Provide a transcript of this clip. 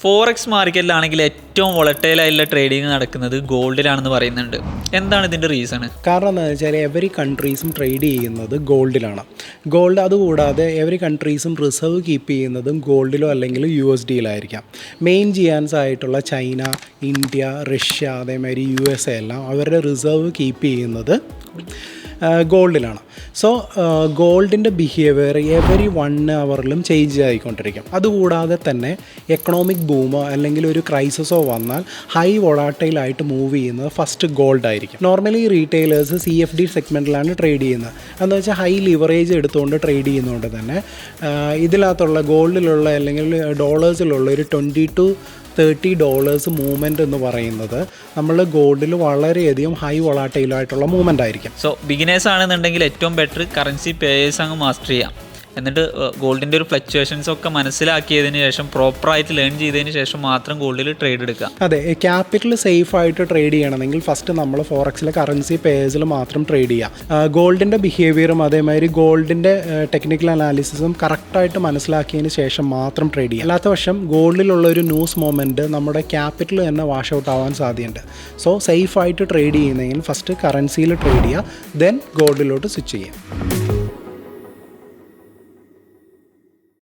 Forex മാർക്കറ്റിലാണെങ്കിൽ ഏറ്റവും volatile ആയിട്ടുള്ള trading നടക്കുന്നത് ഗോൾഡിലാണെന്ന് പറയുന്നുണ്ട്. എന്താണ് ഇതിൻ്റെ റീസൺ? കാരണം എന്താണെന്ന് വെച്ചാൽ എവറി കൺട്രീസും ട്രേഡ് ചെയ്യുന്നത് ഗോൾഡിലാണ്. ഗോൾഡ് അതുകൂടാതെ എവറി കൺട്രീസും റിസർവ് കീപ്പ് ചെയ്യുന്നതും ഗോൾഡിലോ അല്ലെങ്കിൽ USDയിലായിരിക്കാം. മെയിൻ ജിയാൻസ് ആയിട്ടുള്ള ചൈന, ഇന്ത്യ, റഷ്യ, അതേമാതിരി USA എല്ലാം അവരുടെ റിസർവ് കീപ്പ് ചെയ്യുന്നത് ഗോൾഡിലാണ്. സോ ഗോൾഡിൻ്റെ ബിഹേവിയർ എവറി 1 അവറിലും ചേഞ്ച് ആയിക്കൊണ്ടിരിക്കും. അതുകൂടാതെ തന്നെ എക്കണോമിക് ബൂമോ അല്ലെങ്കിൽ ഒരു ക്രൈസിസോ വന്നാൽ ഹൈ വൊളാറ്റൈലായിട്ട് മൂവ് ചെയ്യുന്നത് ഫസ്റ്റ് ഗോൾഡ് ആയിരിക്കും. നോർമലി റീറ്റെയിലേഴ്സ് CFD സെഗ്മെൻറ്റിലാണ് ട്രേഡ് ചെയ്യുന്നത്. എന്ന് വെച്ചാൽ ഹൈ ലിവറേജ് എടുത്തുകൊണ്ട് ട്രേഡ് ചെയ്യുന്നതുകൊണ്ട് തന്നെ ഇതിനകത്തുള്ള ഗോൾഡിലുള്ള അല്ലെങ്കിൽ ഡോളേഴ്സിലുള്ള ഒരു $20-30 മൂവ്മെൻറ്റ് എന്ന് പറയുന്നത് നമ്മൾ ഗോൾഡിൽ വളരെയധികം ഹൈ വൊളാറ്റൈലായിട്ടുള്ള മൂവ്മെൻ്റ് ആയിരിക്കും. സോ ബിഗിനേഴ്സ് ആണെന്നുണ്ടെങ്കിൽ ഏറ്റവും ബെറ്റർ കറൻസി പേയേഴ്സ് അങ്ങ് മാസ്റ്റർ ചെയ്യാം. എന്നിട്ട് ഗോൾഡിൻ്റെ ഒരു ഫ്ലക്ച്വേഷൻസ് ഒക്കെ മനസ്സിലാക്കിയതിന് ശേഷം പ്രോപ്പറായിട്ട് ലേൺ ചെയ്തതിന് ശേഷം മാത്രം ഗോൾഡിൽ ട്രേഡ് എടുക്കുക. അതെ, ക്യാപിറ്റൽ സേഫ് ആയിട്ട് ട്രേഡ് ചെയ്യണമെങ്കിൽ ഫസ്റ്റ് നമ്മൾ ഫോറക്സിലെ കറൻസി പേയേഴ്സിൽ മാത്രം ട്രേഡ് ചെയ്യുക. ഗോൾഡിൻ്റെ ബിഹേവിയറും അതേമാതിരി ഗോൾഡിൻ്റെ ടെക്നിക്കൽ അനാലിസിസും കറക്റ്റായിട്ട് മനസ്സിലാക്കിയതിന് ശേഷം മാത്രം ട്രേഡ് ചെയ്യുക. അല്ലാത്ത പക്ഷം ഗോൾഡിലുള്ള ഒരു ന്യൂസ് മൊമെൻറ്റ് നമ്മുടെ ക്യാപിറ്റൽ തന്നെ വാഷ് ഔട്ട് ആവാൻ സാധ്യതയുണ്ട്. സോ സേഫായിട്ട് ട്രേഡ് ചെയ്യുന്നെങ്കിൽ ഫസ്റ്റ് കറൻസിയിൽ ട്രേഡ് ചെയ്യുക, ദെൻ ഗോൾഡിലോട്ട് സ്വിച്ച് ചെയ്യുക.